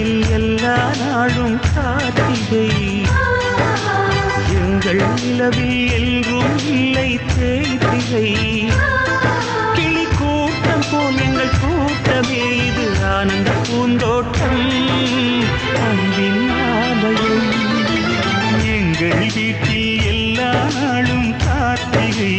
வீட்டில் எல்லா நாளும் கார்த்திகை எங்கள் நிலவில் எல்லோரும் இல்லை தேய்திகை கிளி கூட்டம் போல் எங்கள் கூட்டமே இது ஆனந்த பூந்தோட்டம் அன்பின் ஆலயம் எங்கள் வீட்டில் எல்லா நாளும் கார்த்திகை